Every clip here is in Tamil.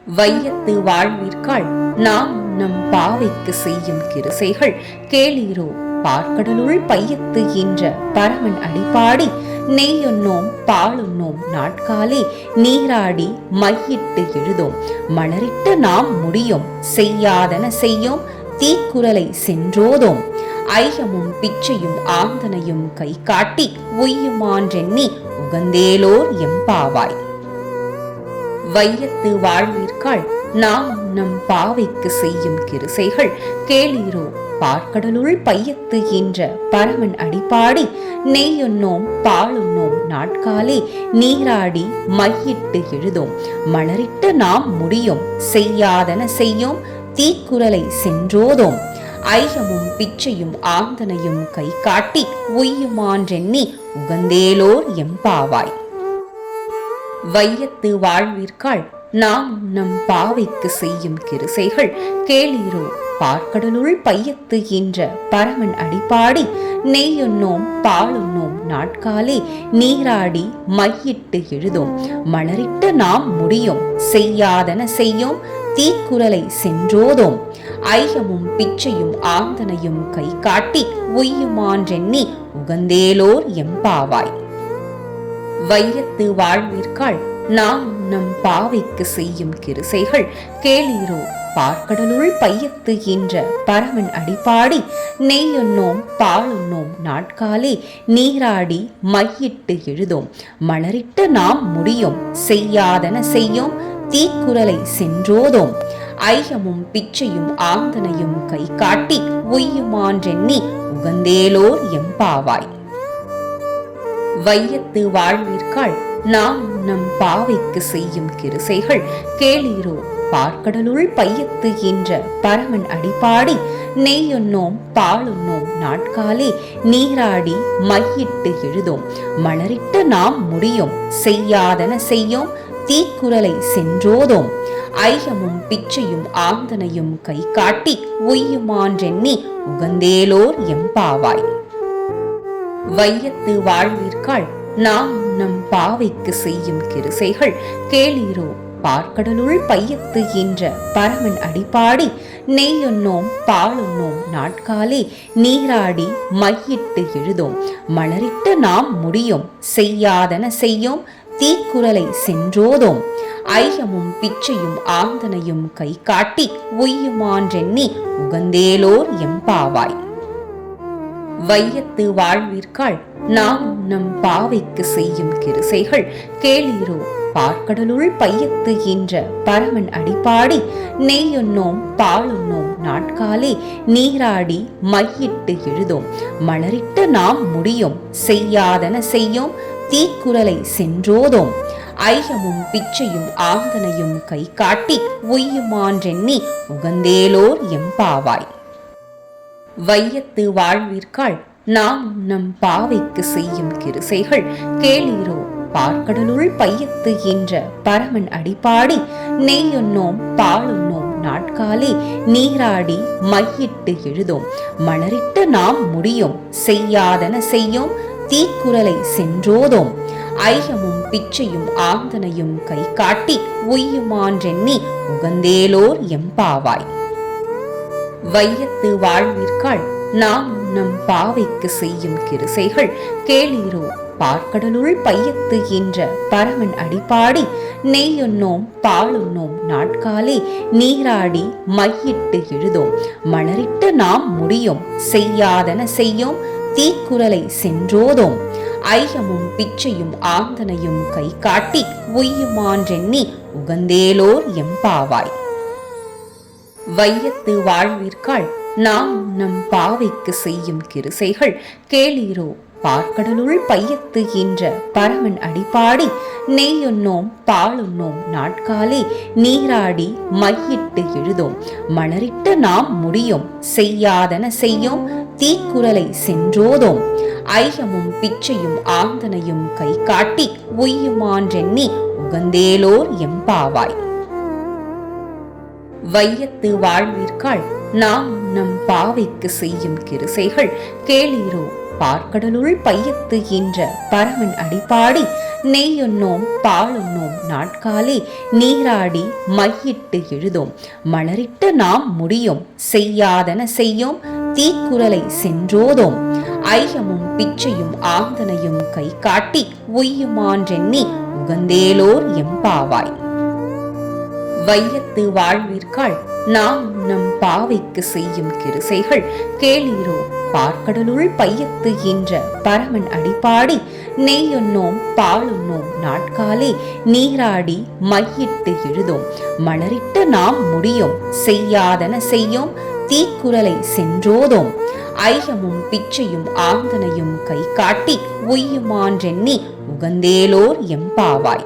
வையத்து வாழ்வீர்காள் நாம் நம் பாவைக்கு செய்யும் கிருசைகள் கேளீரோ. பார்க்கடலுள் பையத்து என்ற பரமன் அடிப்பாடி நெய்யுண்ணோம் பாலுண்ணோம் நாட்காலே நீராடி மையிட்டு எழுதோம் மலரிட்டு நாம் முடியும் செய்யாதன செய்யோம் தீக்குறளை சென்றோதோம் ஐயமும் பிச்சையும் ஆந்தனையும் கை காட்டி உய்யுமான்றெண்ணி உகந்தேலோர் எம்பாவாய். வையத்து வாழ்வீர்காள் நாம் நம் பாவைக்கு செய்யும் கிருசைகள் கேளீரோ. பார்க்கடலுள் பையத்து என்ற பரமன் அடிப்பாடி நெய்யுண்ணோம் பாலுண்ணோம் நாட்காலே நீராடி மையிட்டு எழுதோம் மலரிட்டு நாம் முடியும் செய்யாதன செய்யோம் தீக்குறளை சென்றோதோம் ஐயமும் பிச்சையும் ஆந்தனையும் கை காட்டி உய்யுமான்றெண்ணி உகந்தேலோர் எம்பாவாய். வையத்து வாழ்வீர்காள் நாம் நம் பாவைக்கு செய்யும் கிருசைகள் கேளீரோ. பார்க்கடலுள் பையத்து என்ற பரமன் அடிப்பாடி நெய்யுண்ணோம் பாலுண்ணோம் நாட்காலே நீராடி மையிட்டு எழுதோம் மலரிட்டு நாம் முடியும் செய்யாதன செய்யோம் தீக்குறளை சென்றோதோம் ஐயமும் பிச்சையும் ஆந்தனையும் கை காட்டி உய்யுமான்றெண்ணி உகந்தேலோர் எம்பாவாய். வையத்து வாழ்வீர்காள் நாம் நம் பாவைக்கு செய்யும் கிருசைகள் கேளீரோ. பார்க்கடலுள் பையத்து என்ற பரமன் அடிப்பாடி நெய்யுண்ணோம் பாலுண்ணோம் நாட்காலே நீராடி மையிட்டு எழுதோம் மலரிட்டு நாம் முடியும் செய்யாதன செய்யோம் தீக்குறளை சென்றோதோம் ஐயமும் பிச்சையும் ஆந்தனையும் கை காட்டி உய்யுமான்றெண்ணி உகந்தேலோர் எம்பாவாய். வையத்து வாழ்வீர்காள் நாம் நம் பாவைக்கு செய்யும் கிருசைகள் கேளீரோ. பார்க்கடலுள் பையத்து என்ற பரமன் அடிப்பாடி நெய்யுண்ணோம் பாலுண்ணோம் நாட்காலே நீராடி மையிட்டு எழுதோம் மலரிட்டு நாம் முடியும் செய்யாதன செய்யோம் தீக்குறளை சென்றோதோம் ஐயமும் பிச்சையும் ஆந்தனையும் கை காட்டி உய்யுமான்றெண்ணி உகந்தேலோர் எம்பாவாய். வையத்து வாழ்வீர்காள் நாம் நம் பாவைக்கு செய்யும் கிருசைகள் கேளீரோ. பார்க்கடலுள் பையத்து என்ற பரமன் அடிப்பாடி நெய்யுண்ணோம் பாலுண்ணோம் நாட்காலே நீராடி மையிட்டு எழுதோம் மலரிட்டு நாம் முடியும் செய்யாதன செய்யோம் தீக்குறளை சென்றோதோம் ஐயமும் பிச்சையும் ஆந்தனையும் கை காட்டி உய்யுமான்றெண்ணி உகந்தேலோர் எம்பாவாய். வையத்து வாழ்வீர்காள் நாம் நம் பாவைக்கு செய்யும் கிருசைகள் கேளீரோ. பார்க்கடலுள் பையத்து என்ற பரமன் அடிப்பாடி நெய்யுண்ணோம் பாலுண்ணோம் நாட்காலே நீராடி மையிட்டு எழுதோம் மலரிட்டு நாம் முடியும் செய்யாதன செய்யோம் தீக்குறளை சென்றோதோம் ஐயமும் பிச்சையும் ஆந்தனையும் கை காட்டி உய்யுமான்றெண்ணி உகந்தேலோர் எம்பாவாய். வையத்து வாழ்வீர்காள் நாம் நம் பாவைக்கு செய்யும் கிருசைகள் கேளீரோ. பார்க்கடலுள் பையத்து என்ற பரமன் அடிப்பாடி நெய்யுண்ணோம் பாலுண்ணோம் நாட்காலே நீராடி மையிட்டு எழுதோம் மலரிட்டு நாம் முடியும் செய்யாதன செய்யோம் தீக்குறளை சென்றோதோம் ஐயமும் பிச்சையும் ஆந்தனையும் கை காட்டி உய்யுமான்றெண்ணி உகந்தேலோர் எம்பாவாய். வையத்து வாழ்வீர்காள் நாம் நம் பாவைக்கு செய்யும் கிருசைகள் கேளீரோ. பார்க்கடலுள் பையத்து என்ற பரமன் அடிப்பாடி நெய்யுண்ணோம் பாலுண்ணோம் நாட்காலே நீராடி மையிட்டு எழுதோம் மலரிட்டு நாம் முடியும் செய்யாதன செய்யோம் தீக்குறளை சென்றோதோம் ஐயமும் பிச்சையும் ஆந்தனையும் கை காட்டி உய்யுமான்றெண்ணி உகந்தேலோர் எம்பாவாய். வையத்து வாழ்வீர்காள் நாம் நம் பாவைக்கு செய்யும் கிருசைகள் கேளீரோ. பார்க்கடலுள் பையத்து என்ற பரமன் அடிப்பாடி நெய்யுண்ணோம் பாலுண்ணோம் நாட்காலே நீராடி மையிட்டு எழுதோம் மலரிட்டு நாம் முடியும் செய்யாதன செய்யோம் தீக்குறளை சென்றோதோம் ஐயமும் பிச்சையும் ஆந்தனையும் கை காட்டி உய்யுமான்றெண்ணி உகந்தேலோர் எம்பாவாய். வையத்து வாழ்வீர்காள் நாம் நம் பாவைக்கு செய்யும் கிருசைகள் கேளீரோ. பார்க்கடலுள் பையத்து ஈன்ற பரமன் அடிப்பாடி நெய்யுண்ணோம் பாலுண்ணோம் நாட்காலே நீராடி மையிட்டு எழுதோம் மலரிட்டு நாம் முடியும் செய்யாதன செய்யோம் தீக்குறளை சென்றோதோம் ஐயமும் பிச்சையும் ஆந்தனையும் கை காட்டி உய்யுமான்றெண்ணி உகந்தேலோர் எம்பாவாய். வையத்து வாழ்விற்காள் நாம் நம் பாவைக்கு செய்யும் கிருசைகள் கேளீரோ பார்க்கடலுள் பையத்து ஈன்ற பரமன் அடிப்பாடி நெய்யுண்ணோம் பாலுண்ணோம் நாட்காலே நீராடி மையிட்டு எழுதோம் மலரிட்டு நாம் முடியும் செய்யாதன செய்யோம் தீக்குறளை சென்றோதோம் ஐயமும் பிச்சையும் ஆந்தனையும் கை காட்டி உய்யுமான்றெண்ணி உகந்தேலோர் எம்பாவாய்.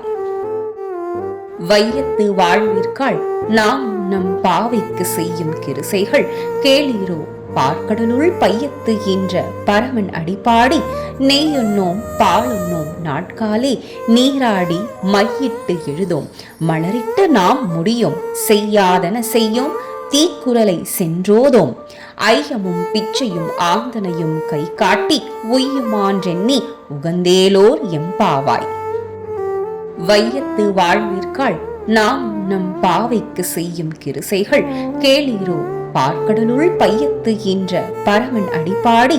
வையத்து வாழ்விற்காள் நாம் நம் பாவைக்கு செய்யும் கிருசைகள் கேளீரோ பார்க்கடலுள் பையத்து ஈன்ற பரமன் அடிப்பாடி நெய்யுண்ணோம் பாலுண்ணோம் நாட்காலே நீராடி மையிட்டு எழுதோம் மலரிட்டு நாம் முடியும் செய்யாதன செய்யோம் தீக்குறளை சென்றோதோம் ஐயமும் பிச்சையும் ஆந்தனையும் கை காட்டி உய்யுமான்றெண்ணி உகந்தேலோர் எம்பாவாய். வையத்து வாழ்விற்காள் நாம் நம் பாவைக்கு செய்யும் கிருசைகள் கேளீரோ பார்க்கடலுள் பையத்து ஈன்ற பரமன் அடிப்பாடி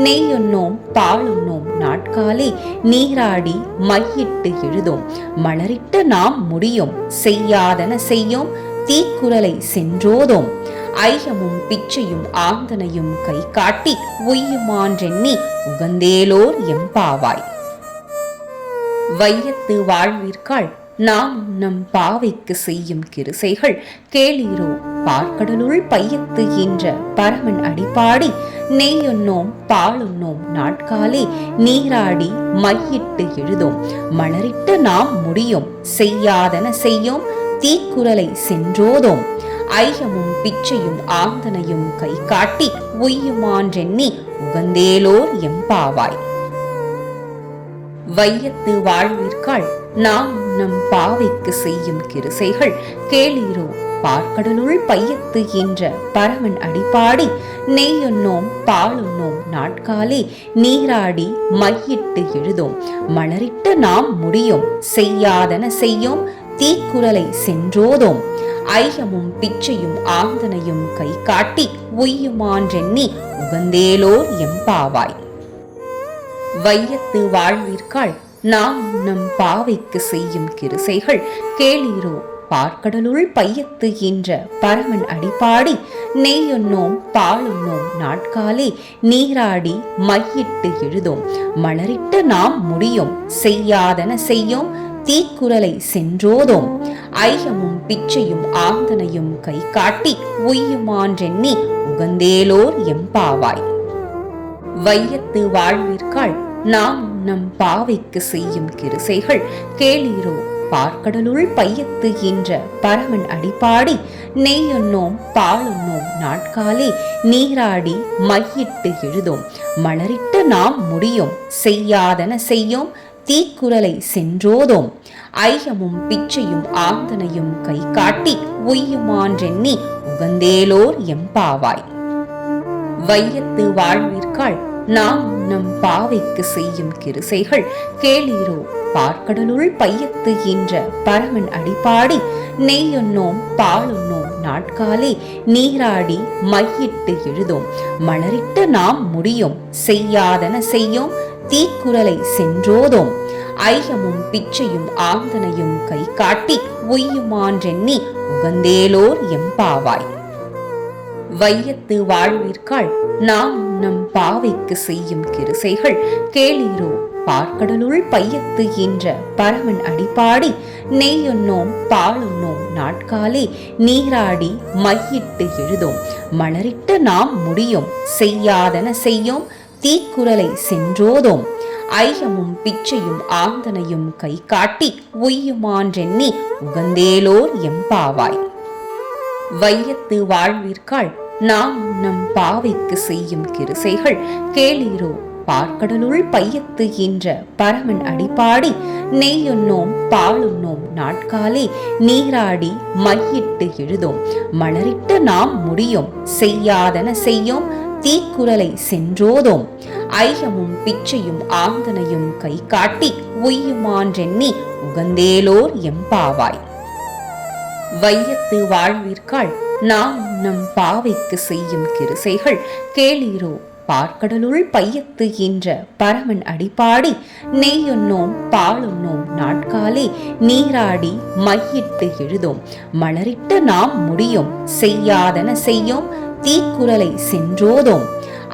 நெய்யுண்ணோம் பாலுண்ணோம் நாட்காலே நீராடி மையிட்டு எழுதோம் மலரிட்டு நாம் முடியும் செய்யாதன செய்யோம் தீக்குறளை சென்றோதோம் ஐயமும் பிச்சையும் ஆந்தனையும் கை காட்டி உய்யுமான்றெண்ணி உகந்தேலோர் எம்பாவாய். வையத்து வாழ்விற்காள் நாம் நம் பாவைக்கு செய்யும் கிருசைகள் கேளீரோ பார்க்கடலுள் பையத்து ஈன்ற பரமன் அடிப்பாடி நெய்யுண்ணோம் பாலுண்ணோம் நாட்காலே நீராடி மையிட்டு எழுதோம் மலரிட்டு நாம் முடியும் செய்யாதன செய்யோம் தீக்குறளை சென்றோதோம் ஐயமும் பிச்சையும் ஆந்தனையும் கை காட்டி உய்யுமான்றெண்ணி உகந்தேலோர் எம்பாவாய். வையத்து வாழ்விற்காள் நாம் நம் பாவைக்கு செய்யும் கிருசைகள் கேளீரோ பார்க்கடலுள் பையத்து ஈன்ற பரமன் அடிப்பாடி நெய்யுண்ணோம் பாலுண்ணோம் நாட்காலே நீராடி மையிட்டு எழுதோம் மலரிட்டு நாம் முடியும் செய்யாதன செய்யோம் தீக்குறளை சென்றோதோம் ஐயமும் பிச்சையும் ஆந்தனையும் கை காட்டி உய்யுமான்றெண்ணி உகந்தேலோர் எம்பாவாய். வையத்து வாழ்விற்காள் நாம் நம் பாவைக்கு செய்யும் கிருசைகள் கேளீரோ பார்க்கடலுள் பையத்து ஈன்ற பரமன் அடிப்பாடி நெய்யுண்ணோம் பாலுண்ணோம் நாட்காலே நீராடி மையிட்டு எழுதோம் மலரிட்டு நாம் முடியும் செய்யாதன செய்யோம் தீக்குறளை சென்றோதோம் ஐயமும் பிச்சையும் ஆந்தனையும் கை காட்டி உய்யுமான்றெண்ணி உகந்தேலோர் எம்பாவாய். வையத்து வாழ்விற்காள் நாம் நம் பாவைக்கு செய்யும் கிருசைகள் கேளீரோ பார்க்கடலுள் பையத்து ஈன்ற பரமன் அடிப்பாடி நெய்யுண்ணோம் பாலுண்ணோம் நாட்காலே நீராடி மையிட்டு எழுதோம் மலரிட்டு நாம் முடியும் செய்யாதன செய்யோம் தீக்குறளை சென்றோதோம் ஐயமும் பிச்சையும் ஆந்தனையும் கை காட்டி உய்யுமான்றெண்ணி உகந்தேலோர் எம்பாவாய். வையத்து வாழ்விற்காள் நாம் நம் பாவைக்கு செய்யும் கிருசைகள் கேளீரோ பார்க்கடலுள் பையத்து ஈன்ற பரமன் அடிப்பாடி நெய்யுண்ணோம் பாலுண்ணோம் நாட்காலே நீராடி மையிட்டு எழுதோம் மலரிட்டு நாம் முடியும் செய்யாதன செய்யோம் தீக்குறளை சென்றோதோம் ஐயமும் பிச்சையும் ஆந்தனையும் கை காட்டி உய்யுமான்றெண்ணி உகந்தேலோர் எம்பாவாய். வையத்து வாழ்விற்காள் நாம் நம் பாவைக்கு செய்யும் கிருசைகள் கேளீரோ பார்க்கடலுள் பையத்து ஈன்ற பரமன் அடிப்பாடி நெய்யுண்ணோம் பாலுண்ணோம் நாட்காலே நீராடி மையிட்டு எழுதோம் மலரிட்டு நாம் முடியும் செய்யாதன செய்யோம் தீக்குறளை சென்றோதோம் ஐயமும் பிச்சையும் ஆந்தனையும் கை காட்டி உய்யுமான்றெண்ணி உகந்தேலோர் எம்பாவாய். வையத்து வாழ்விற்காள் நாம் நம் பாவைக்கு செய்யும் கிருசைகள் கேளீரோ பார்க்கடலுள் பையத்து ஈன்ற பரமன் அடிப்பாடி நெய்யுண்ணோம் பாலுண்ணோம் நாட்காலே நீராடி மையிட்டு எழுதோம் மலரிட்டு நாம் முடியும் செய்யாதன செய்யோம் தீக்குறளை சென்றோதோம். ஐயமும் பிச்சையும் ஆந்தனையும் கை காட்டி உய்யுமான்றெண்ணி உகந்தேலோர் எம்பாவாய். வையத்து வாழ்விற்காள் நாம் நம் பாவைக்கு செய்யும் கிருசைகள் கேளீரோ பார்க்கடலுள் பையத்து என்ற பரமன் அடிப்பாடி நெய்யொன்னோம் பாலுண்ணோம் நாட்காலே நீராடி மையிட்டு எழுதோம் மலரிட்டு நாம் முடியும் செய்யாதன செய்யோம் தீக்குறளை சென்றோதோம்.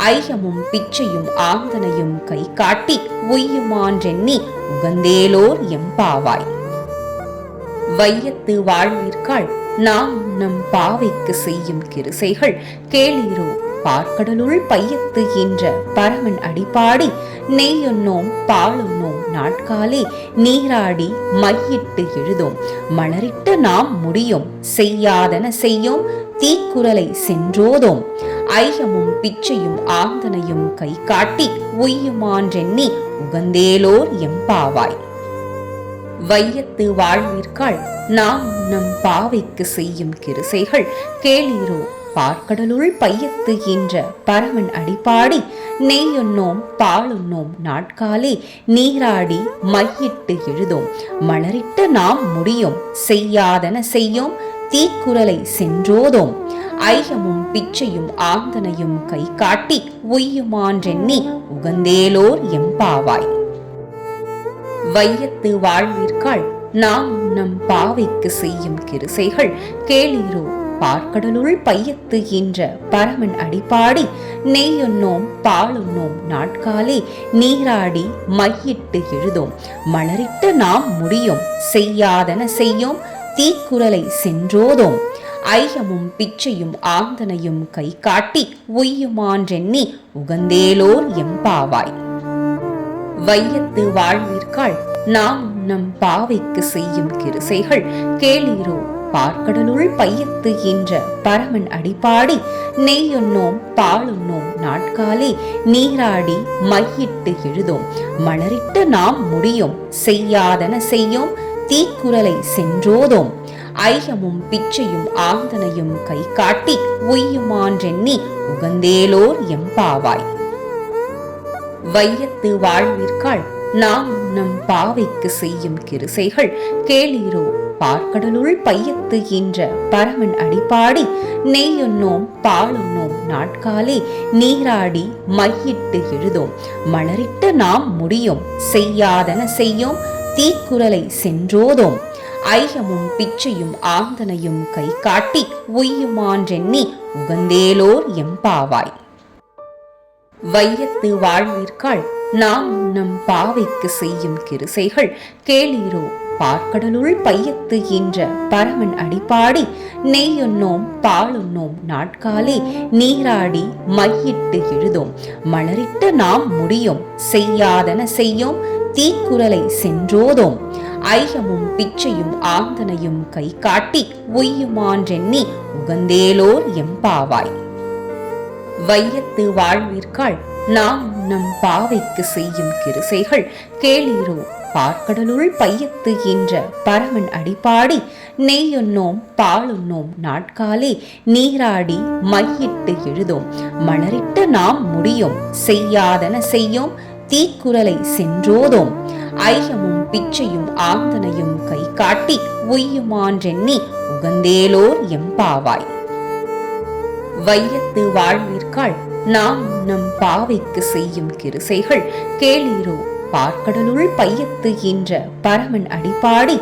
ஐயமும் பிச்சையும் ஆந்தனையும் கை காட்டி உய்யுமான்றெண்ணி உகந்தேலோர் எம்பாவாய். வையத்து வாழ்விற்காள் நாம் நம் பாவைக்கு செய்யும் கிருசைகள் கேளீரோ பார்க்கடலுள் பையத்து என்ற பரமன் அடிப்பாடி நெய்யொன்னோம் பாலுண்ணோம் நாட்காலே நீராடி மையிட்டு எழுதோம் மலரிட்டு நாம் முடியும் செய்யாதன செய்யோம் தீக்குறளை சென்றோதோம். ஐயமும் பிச்சையும் ஆந்தனையும் கை காட்டி உய்யுமான்றெண்ணி உகந்தேலோர் எம்பாவாய். வையத்து வாழ்விற்காள் நாம் நம் பாவைக்கு செய்யும் கிருசைகள் கேளீரோ பார்க்கடலுள் பையத்து என்ற பரமன் அடிப்பாடி நெய்யொன்னோம் பாலுண்ணோம் நாட்காலே நீராடி மையிட்டு எழுதோம் மலரிட்டு நாம் முடியும் செய்யாதன செய்யோம் தீக்குறளை சென்றோதோம். ஐயமும் பிச்சையும் ஆந்தனையும் கை காட்டி உய்யுமான்றெண்ணி உகந்தேலோர் எம்பாவாய். வையத்து வாழ்விற்காள் நாம் நம் பாவைக்கு செய்யும் கிருசைகள் கேளீரோ பார்க்கடலுள் பையத்து என்ற பரமன் அடிப்பாடி நெய்யொன்னோம் பாலுண்ணோம் நாட்காலே நீராடி மையிட்டு எழுதோம் மலரிட்டு நாம் முடியும் செய்யாதன செய்யோம் தீக்குறளை சென்றோதோம். ஐயமும் பிச்சையும் ஆந்தனையும் கை காட்டி உய்யுமான்றெண்ணி உகந்தேலோர் எம்பாவாய். வையத்து வாழ்விற்காள் நாம் நம் பாவைக்கு செய்யும் கிருசைகள் கேளீரோ பார்க்கடலுள் பையத்து என்ற பரமன் அடிப்பாடி நெய்யொன்னோம் பாலுண்ணோம் நாட்காலே நீராடி மையிட்டு எழுதோம் மலரிட்டு நாம் முடியும் செய்யாதன செய்யோம் தீக்குறளை சென்றோதோம். ஐயமும் பிச்சையும் ஆந்தனையும் கை காட்டி உய்யுமான்றெண்ணி உகந்தேலோர் எம்பாவாய். வையத்து வாழ்விற்காள் நாம் நம் பாவைக்கு செய்யும் கிருசைகள் கேளீரோ பார்க்கடலுள் பையத்து என்ற பரமன் அடிப்பாடி நெய்யொன்னோம் பாலுண்ணோம் நாட்காலே நீராடி மையிட்டு எழுதோம் மலரிட்டு நாம் முடியும் செய்யாதன செய்யோம் தீக்குறளை சென்றோதோம். ஐயமும் பிச்சையும் ஆந்தனையும் கை காட்டி உய்யுமான்றெண்ணி உகந்தேலோர் எம்பாவாய். வையத்து வாழ்விற்காள் நாம் நம் பாவைக்கு செய்யும் கிருசைகள் கேளீரோ பார்க்கடலுள் பையத்து என்ற பரமன் அடிப்பாடி நெய்யொன்னோம் பாலுண்ணோம் நாட்காலே நீராடி மையிட்டு எழுதோம் மலரிட்டு நாம் முடியும் செய்யாதன செய்யோம் தீக்குறளை சென்றோதோம். ஐயமும் பிச்சையும் ஆந்தனையும் கை காட்டி உய்யுமான்றெண்ணி உகந்தேலோர் எம்பாவாய். வையத்து வாழ்விற்காள் நாம் நம் பாவைக்கு செய்யும் கிருசைகள் கேளீரோ பார்க்கடலுள் பையத்து என்ற பரமன் அடிப்பாடி நெய்யொன்னோம் பாலுண்ணோம் நாட்காலே நீராடி மையிட்டு எழுதோம் மலரிட்டு நாம் முடியும் செய்யாதன செய்யோம் தீக்குறளை சென்றோதோம். ஐயமும் பிச்சையும் ஆந்தனையும் கை காட்டி உய்யுமான்றெண்ணி உகந்தேலோர் எம்பாவாய். வையத்து வாழ்விற்காள் நாம் நம் பாவைக்கு செய்யும் கிருசைகள் கேளீரோ பார்க்கடலுள் பையத்து என்ற பரமன் அடிப்பாடி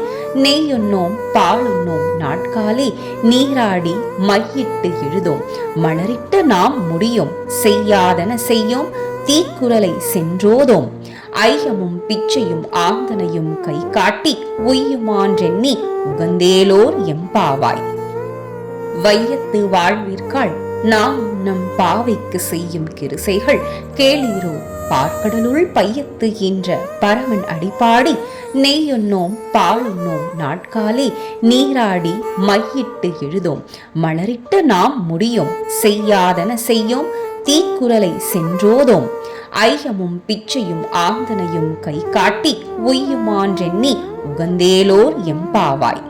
நெய்யொன்னோம் பாலுண்ணோம் நாட்காலே நீராடி மையிட்டு எழுதோம் மலரிட்டு நாம் முடியும் செய்யாதன செய்யோம் தீக்குறளை சென்றோதோம். ஐயமும் பிச்சையும் ஆந்தனையும் கை காட்டி உய்யுமான்றெண்ணி உகந்தேலோர் எம்பாவாய். வையத்து வாழ்விற்காள் நாம் நம் பாவைக்கு செய்யும் கிருசைகள் கேளீரோ பார்க்கடலுள் பையத்து என்ற பரமன் அடிப்பாடி நெய்யொன்னோம் பாலுண்ணோம் நாட்காலே நீராடி மையிட்டு எழுதோம் மலரிட்டு நாம் முடியும் செய்யாதன செய்யோம் தீக்குறளை சென்றோதோம். ஐயமும் பிச்சையும் ஆந்தனையும் கை காட்டி உய்யுமான்றெண்ணி உகந்தேலோர் எம்பாவாய்.